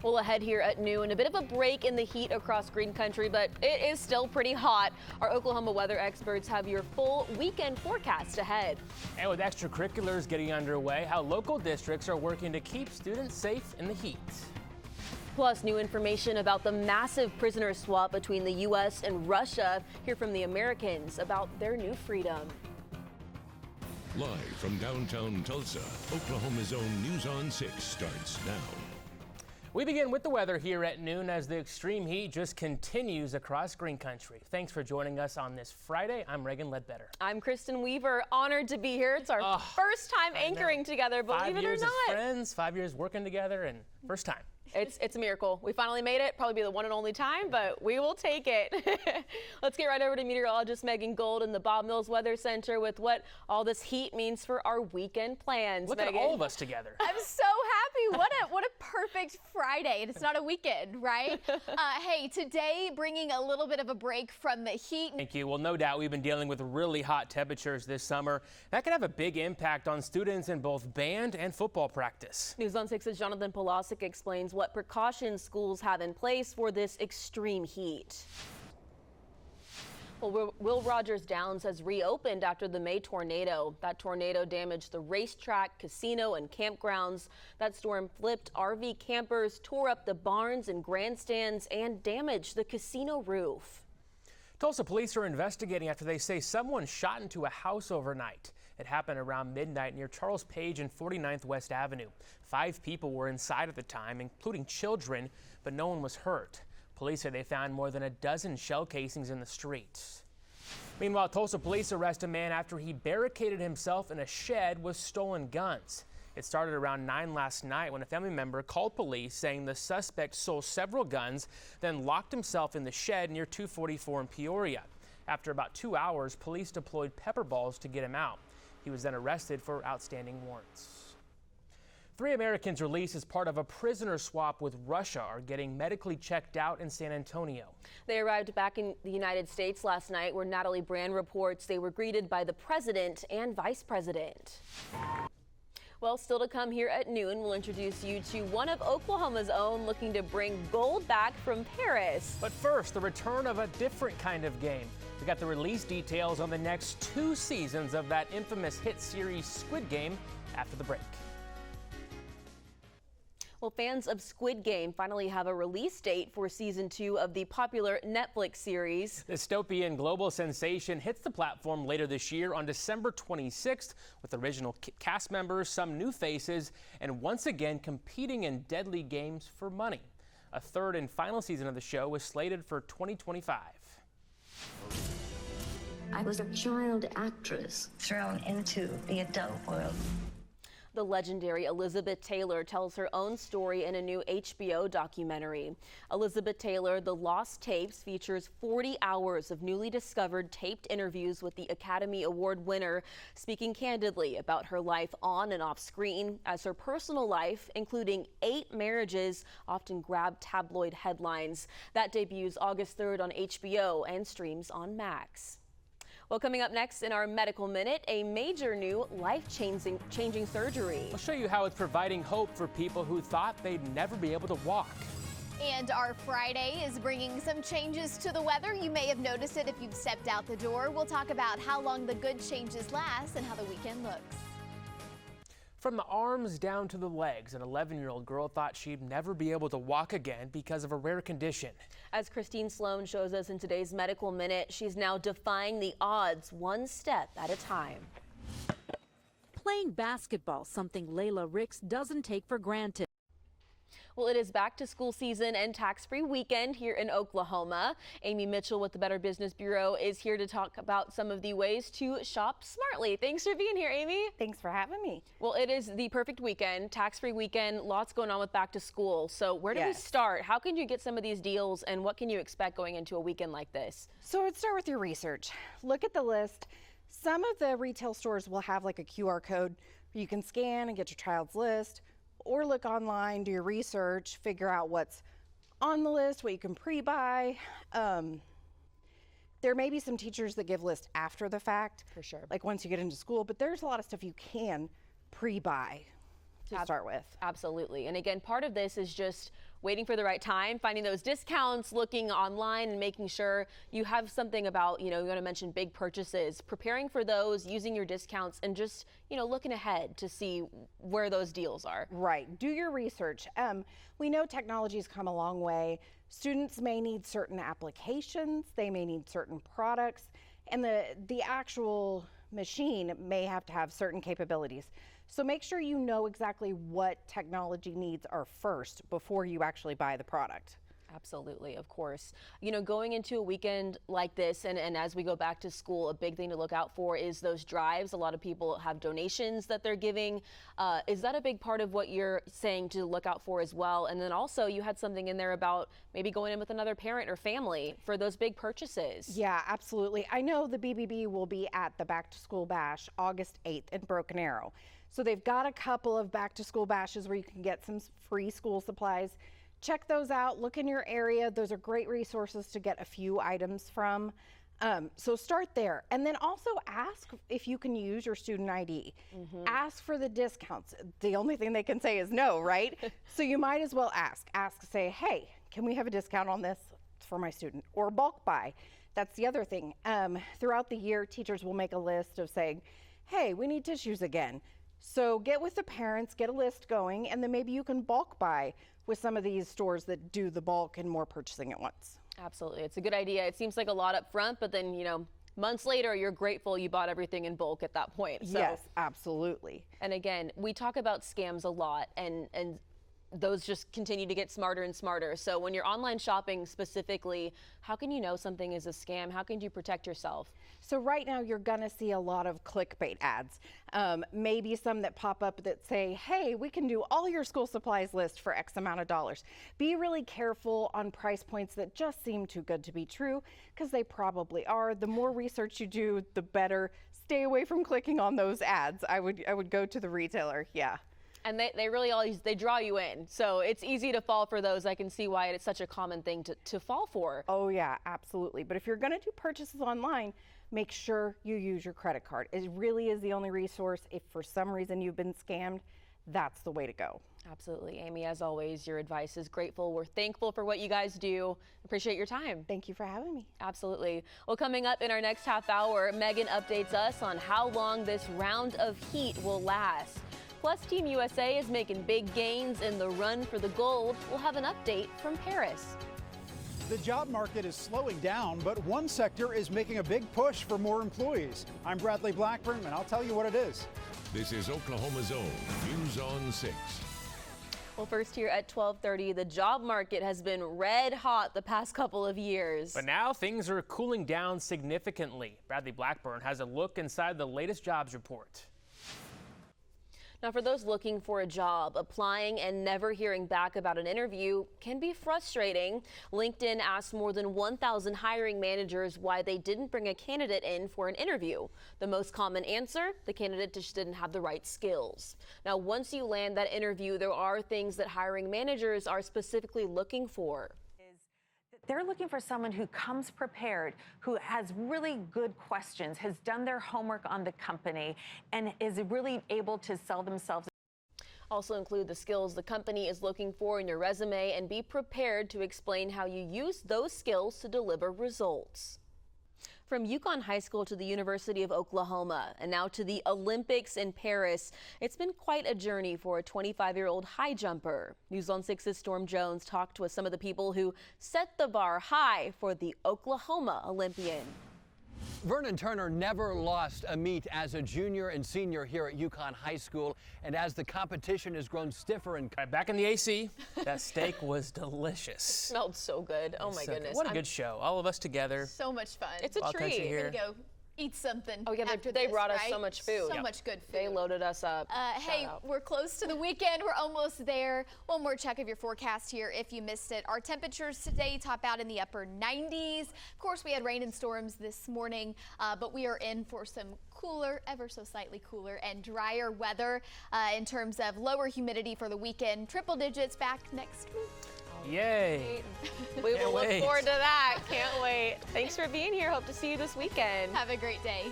Well, ahead here at noon, a bit of a break in the heat across Green Country, but it is still pretty hot. Our Oklahoma weather experts have your full weekend forecast ahead. And with extracurriculars getting underway, how local districts are working to keep students safe in the heat. Plus, new information about the massive prisoner swap between the U.S. and Russia. Hear from the Americans about their new freedom. Live from downtown Tulsa, Oklahoma's own News on 6 starts now. We begin with the weather here at noon as the extreme heat just continues across Green Country. Thanks for joining us on this Friday. I'm Reagan Ledbetter. I'm Kristen Weaver. Honored to be here. It's our first time anchoring together, believe it or not. 5 years as friends, 5 years working together, and first time. It's a miracle. We finally made it. Probably be the one and only time, but we will take it. Let's get right over to meteorologist Megan Gold in the Bob Mills Weather Center with what all this heat means for our weekend plans. Look Megan. at all of us together. I'm so happy. What a perfect Friday. And it's not a weekend, right? Hey, today bringing a little bit of a break from the heat. Thank you. Well, no doubt we've been dealing with really hot temperatures this summer. That can have a big impact on students in both band and football practice. News on 6's Jonathan Polasic explains what precautions schools have in place for this extreme heat. Well, Will Rogers Downs has reopened after the May tornado. That tornado damaged the racetrack, casino, and campgrounds. That storm flipped RV campers, tore up the barns and grandstands, and damaged the casino roof. Tulsa police are investigating after they say someone shot into a house overnight. It happened around midnight near Charles Page and 49th West Avenue. 5 people were inside at the time, including children, but no one was hurt. Police say they found more than a dozen shell casings in the streets. Meanwhile, Tulsa police arrest a man after he barricaded himself in a shed with stolen guns. It started around 9 last night when a family member called police saying the suspect stole several guns, then locked himself in the shed near 244 in Peoria. After about 2 hours, police deployed pepper balls to get him out. He was then arrested for outstanding warrants. 3 Americans released as part of a prisoner swap with Russia are getting medically checked out in San Antonio. They arrived back in the United States last night, where Natalie Brand reports they were greeted by the president and vice president. Well, still to come here at noon, we'll introduce you to one of Oklahoma's own looking to bring gold back from Paris. But first, the return of a different kind of game. We got the release details on the next 2 seasons of that infamous hit series Squid Game after the break. Well, fans of Squid Game finally have a release date for season 2 of the popular Netflix series. Dystopian global sensation hits the platform later this year on December 26th with original cast members, some new faces, and once again competing in deadly games for money. A 3rd and final season of the show is slated for 2025. I was a child actress thrown into the adult world. The legendary Elizabeth Taylor tells her own story in a new HBO documentary. Elizabeth Taylor, The Lost Tapes, features 40 hours of newly discovered taped interviews with the Academy Award winner, speaking candidly about her life on and off screen, as her personal life, including 8 marriages, often grabbed tabloid headlines. That debuts August 3rd on HBO and streams on Max. Well, coming up next in our Medical Minute, a major new life-changing surgery. We'll show you how it's providing hope for people who thought they'd never be able to walk. And our Friday is bringing some changes to the weather. You may have noticed it if you've stepped out the door. We'll talk about how long the good changes last and how the weekend looks. From the arms down to the legs, an 11-year-old girl thought she'd never be able to walk again because of a rare condition. As Christine Sloan shows us in today's Medical Minute, she's now defying the odds one step at a time. Playing basketball, something Layla Ricks doesn't take for granted. Well, it is back to school season and tax-free weekend here in Oklahoma. Amy Mitchell with the Better Business Bureau is here to talk about some of the ways to shop smartly. Thanks for being here, Amy. Thanks for having me. Well, it is the perfect weekend, tax-free weekend, lots going on with back to school. So where do we start? How can you get some of these deals and what can you expect going into a weekend like this? So let's start with your research. Look at the list. Some of the retail stores will have like a QR code where you can scan and get your child's list. Or look online, do your research, figure out what's on the list, what you can pre-buy. There may be some teachers that give lists after the fact. For sure. Like once you get into school, but there's a lot of stuff you can pre-buy to start with. Absolutely. And again, part of this is just waiting for the right time, finding those discounts, looking online and making sure you have something about, you want to mention big purchases, preparing for those, using your discounts, and just, looking ahead to see where those deals are. Right. Do your research. We know technology's come a long way. Students may need certain applications, they may need certain products, and the actual machine may have to have certain capabilities. So make sure you know exactly what technology needs are first before you actually buy the product. Absolutely, of course. Going into a weekend like this and as we go back to school, a big thing to look out for is those drives. A lot of people have donations that they're giving. Is that a big part of what you're saying to look out for as well? And then also you had something in there about maybe going in with another parent or family for those big purchases. Yeah, absolutely. I know the BBB will be at the Back to School Bash August 8th in Broken Arrow. So they've got a couple of back to school bashes where you can get some free school supplies. Check those out, look in your area. Those are great resources to get a few items from. So start there. And then also ask if you can use your student ID. Ask for the discounts. The only thing they can say is no, right? So you might as well ask. Say, hey, can we have a discount on this for my student? Or bulk buy. That's the other thing. Throughout the year, teachers will make a list of saying, hey, we need tissues again. So get with the parents, get a list going, and then maybe you can bulk buy with some of these stores that do the bulk and more purchasing at once. Absolutely. It's a good idea. It seems like a lot up front, but then, months later, you're grateful you bought everything in bulk at that point. So, yes, absolutely. And again, we talk about scams a lot, and those just continue to get smarter and smarter. So when you're online shopping specifically, how can you know something is a scam? How can you protect yourself? So right now you're gonna see a lot of clickbait ads. Maybe some that pop up that say, hey, we can do all your school supplies list for X amount of dollars. Be really careful on price points that just seem too good to be true, because they probably are. The more research you do, the better. Stay away from clicking on those ads. I would go to the retailer, yeah. And they really they draw you in. So it's easy to fall for those. I can see why it's such a common thing to fall for. Oh yeah, absolutely. But if you're gonna do purchases online, make sure you use your credit card. It really is the only resource. If for some reason you've been scammed, that's the way to go. Absolutely. Amy, as always, your advice is grateful. We're thankful for what you guys do. Appreciate your time. Thank you for having me. Absolutely. Well, coming up in our next half hour, Megan updates us on how long this round of heat will last. Plus, Team USA is making big gains in the run for the gold. We'll have an update from Paris. The job market is slowing down, but one sector is making a big push for more employees. I'm Bradley Blackburn, and I'll tell you what it is. This is Oklahoma's own News on 6. Well, first here at 12:30, the job market has been red hot the past couple of years. But now things are cooling down significantly. Bradley Blackburn has a look inside the latest jobs report. Now, for those looking for a job, applying and never hearing back about an interview can be frustrating. LinkedIn asked more than 1,000 hiring managers why they didn't bring a candidate in for an interview. The most common answer, the candidate just didn't have the right skills. Now, once you land that interview, there are things that hiring managers are specifically looking for. They're looking for someone who comes prepared, who has really good questions, has done their homework on the company, and is really able to sell themselves. Also include the skills the company is looking for in your resume and be prepared to explain how you use those skills to deliver results. From Yukon High School to the University of Oklahoma and now to the Olympics in Paris, it's been quite a journey for a 25-year-old high jumper. News on 6's Storm Jones talked with some of the people who set the bar high for the Oklahoma Olympian. Vernon Turner never lost a meet as a junior and senior here at Yukon High School, and as the competition has grown stiffer and Back in the AC, that steak was delicious. Smelled so good. Oh my goodness. What a good show. All of us together. So much fun. It's a Wild country treat. here. We're gonna go eat something. Oh yeah, after they this, brought us right? so much food. So much good food. They loaded us up. Hey, Shout out. we're close to the weekend. We're almost there. One more check of your forecast here if you missed it. Our temperatures today top out in the upper 90s. Of course, we had rain and storms this morning, but we are in for some cooler, ever so slightly cooler and drier weather in terms of lower humidity for the weekend. Triple digits back next week. Yay. We will Can't look wait. forward to that. Can't wait. Thanks for being here. Hope to see you this weekend. Have a great day.